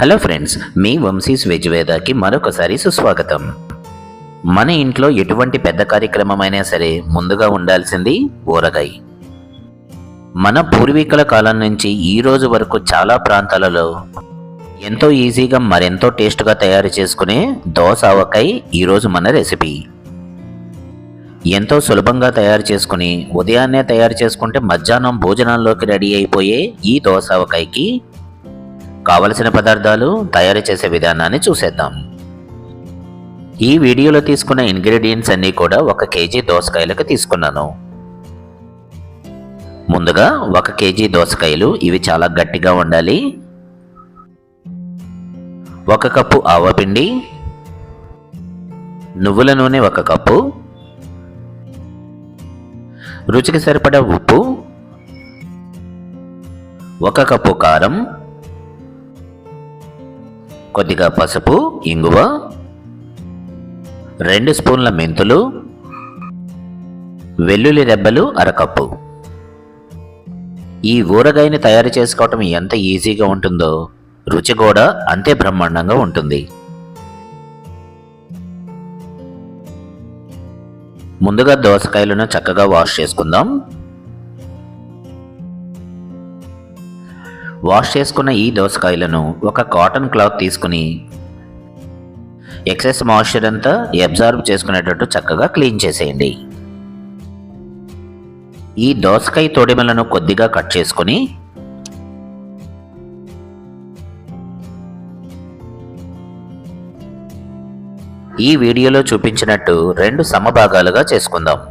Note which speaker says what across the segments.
Speaker 1: Hello friends, మీ Vamshi's veg వేదాకి మరొకసారి సుస్వాగతం. మన ఇంట్లో ఎటువంటి పెద్ద కార్యక్రమమైనా సరే ముందుగా ఉండాల్సింది ఊరగాయ. మన పూర్వీకుల కాలం నుంచి ఈ రోజు వరకు చాలా ప్రాంతాలలో ఎంతో ఈజీగా మరెంతో టేస్ట్గా తయారు చేసుకునే దోస ఆవకాయ ఈరోజు మన రెసిపీ. ఎంతో సులభంగా తయారు చేసుకుని ఉదయాన్నే తయారు చేసుకుంటే మధ్యాహ్నం భోజనాల్లోకి రెడీ అయిపోయే ఈ దోస ఆవకాయకి కావలసిన పదార్థాలు, తయారు చేసే విధానాన్ని చూసేద్దాం. ఈ వీడియోలో తీసుకున్న ఇంగ్రీడియంట్స్ అన్నీ కూడా 1 కేజీ దోసకాయలకు తీసుకున్నాను. ముందుగా 1 కేజీ దోసకాయలు, ఇవి చాలా గట్టిగా ఉండాలి. 1 కప్పు ఆవపిండి, నువ్వుల నూనె 1 కప్పు, రుచికి సరిపడా ఉప్పు, 1 కప్పు కారం, కొద్దిగా పసుపు, ఇంగువ, 2 స్పూన్ల మెంతులు, వెల్లుల్లి రెబ్బలు 1/2 కప్పు. ఈ ఊరగాయని తయారు చేసుకోవటం ఎంత ఈజీగా ఉంటుందో రుచి కూడా అంతే బ్రహ్మాండంగా ఉంటుంది. ముందుగా దోసకాయలను చక్కగా వాష్ చేసుకుందాం. వాష్ చేసుకున్న ఈ దోసకాయలను ఒక కాటన్ క్లాత్ తీసుకుని ఎక్సెస్ మాయిశ్చర్ అంతా అబ్జార్బ్ చేసుకునేటట్టు చక్కగా క్లీన్ చేసేయండి. ఈ దోసకాయ తొడిమలను కొద్దిగా కట్ చేసుకుని ఈ వీడియోలో చూపించినట్టు 2 సమభాగాలుగా చేసుకుందాం.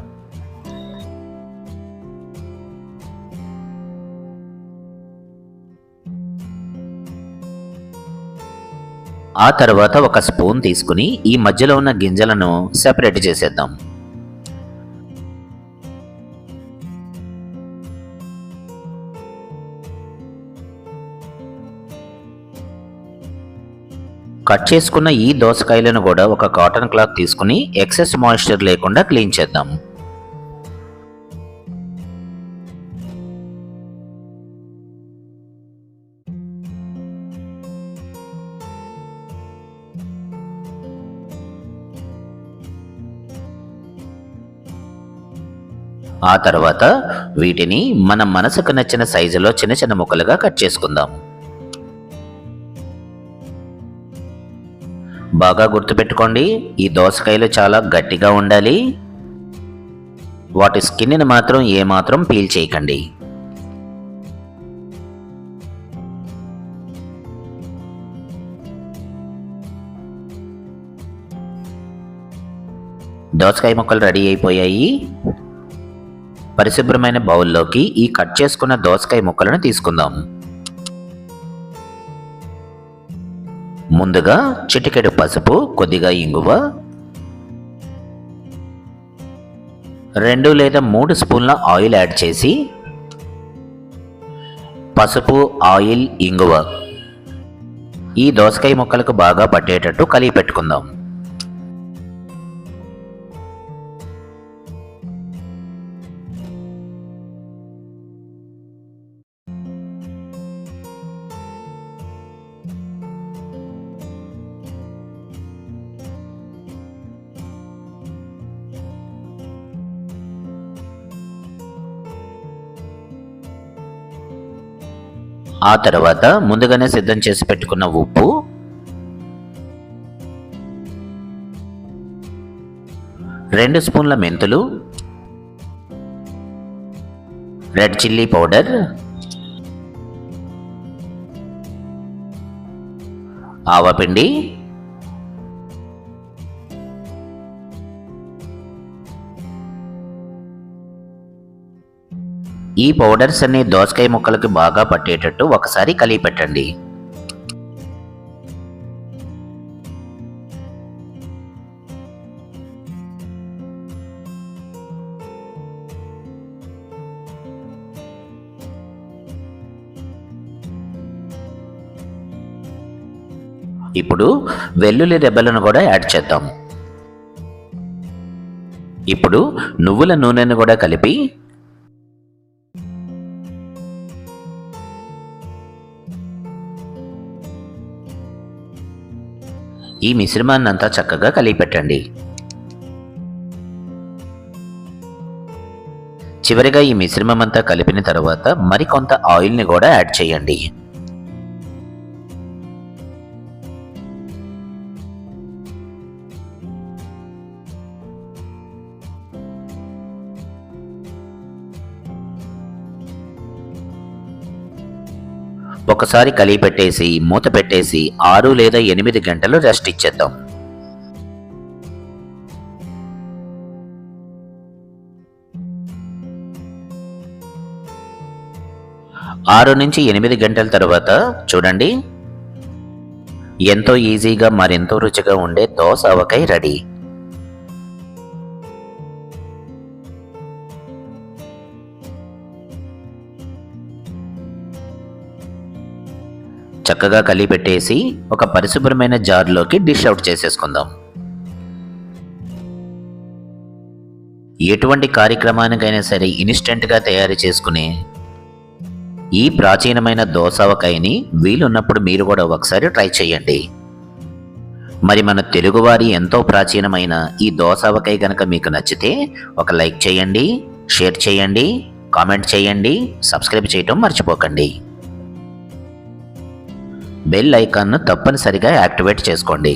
Speaker 1: ఆ తర్వాత 1 స్పూన్ తీసుకుని ఈ మధ్యలో ఉన్న గింజలను సెపరేట్ చేసేద్దాం. కట్ చేసుకున్న ఈ దోసకాయలను కూడా ఒక కాటన్ క్లాత్ తీసుకుని ఎక్సెస్ మాయిశ్చర్ లేకుండా క్లీన్ చేద్దాం. ఆ తర్వాత వీటిని మన మనసుకు నచ్చిన సైజులో చిన్న చిన్న ముక్కలుగా కట్ చేసుకుందాం. బాగా గుర్తుపెట్టుకోండి, ఈ దోసకాయలు చాలా గట్టిగా ఉండాలి. వాటి స్కిన్ని మాత్రం ఏమాత్రం పీల్ చేయకండి. దోసకాయ ముక్కలు రెడీ అయిపోయాయి. పరిశుభ్రమైన బౌల్లోకి ఈ కట్ చేసుకున్న దోసకాయ ముక్కలను తీసుకుందాం. ముందుగా చిటికెడు పసుపు, కొద్దిగా ఇంగువ, 2 లేదా 3 స్పూన్ల ఆయిల్ యాడ్ చేసి పసుపు, ఆయిల్, ఇంగువ ఈ దోసకాయ ముక్కలకు బాగా పట్టేటట్టు కలిపి పెట్టుకుందాం. ఆ తర్వాత ముందుగానే సిద్ధం చేసి పెట్టుకున్న ఉప్పు, 2 స్పూన్ల మెంతులు, రెడ్ చిల్లీ పౌడర్, ఆవపిండి, ఈ పౌడర్స్ అన్ని దోసకాయ ముక్కలకి బాగా పట్టేటట్టు ఒకసారి కలిపి పెట్టండి. ఇప్పుడు వెల్లుల్లి రెబ్బలను కూడా యాడ్ చేద్దాం. ఇప్పుడు నువ్వుల నూనెను కూడా కలిపి ఈ మిశ్రమాన్ని అంతా చక్కగా కలిపెట్టండి. చివరిగా ఈ మిశ్రమం అంతా కలిపిన తర్వాత మరికొంత ఆయిల్ని కూడా యాడ్ చేయండి. ఒకసారి కలిపెట్టేసి మూత పెట్టేసి 6 లేదా 8 గంటలు రెస్ట్ ఇచ్చేద్దాం. 6 నుంచి 8 గంటల తర్వాత చూడండి, ఎంతో ఈజీగా మరెంతో రుచిగా ఉండే దోస ఆవకాయ రెడీ. చక్కగా కలిపెట్టేసి ఒక పరిశుభ్రమైన జార్లోకి డిష్ అవుట్ చేసేసుకుందాం. ఎటువంటి కార్యక్రమానికైనా సరే ఇన్స్టెంట్గా తయారు చేసుకునే ఈ ప్రాచీనమైన దోసవకాయని వీలున్నప్పుడు మీరు కూడా ఒకసారి ట్రై చేయండి. మరి మన తెలుగువారి ఎంతో ప్రాచీనమైన ఈ దోసవకాయ కనుక మీకు నచ్చితే ఒక లైక్ చేయండి, షేర్ చేయండి, కామెంట్ చేయండి, సబ్స్క్రైబ్ చేయటం మర్చిపోకండి. బెల్ ఐకాన్ను తప్పనిసరిగా యాక్టివేట్ చేసుకోండి.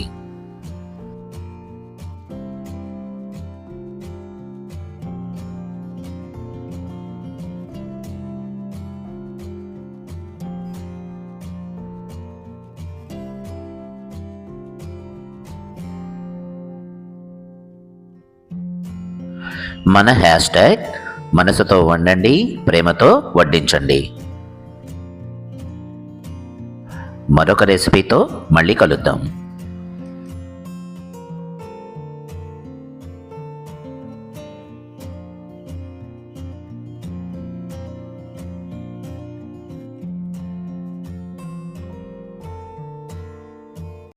Speaker 1: మన హ్యాష్ట్యాగ్ మనసుతో వండండి, ప్రేమతో వడ్డించండి. మరొక రెసిపీతో మళ్ళీ కలుద్దాం.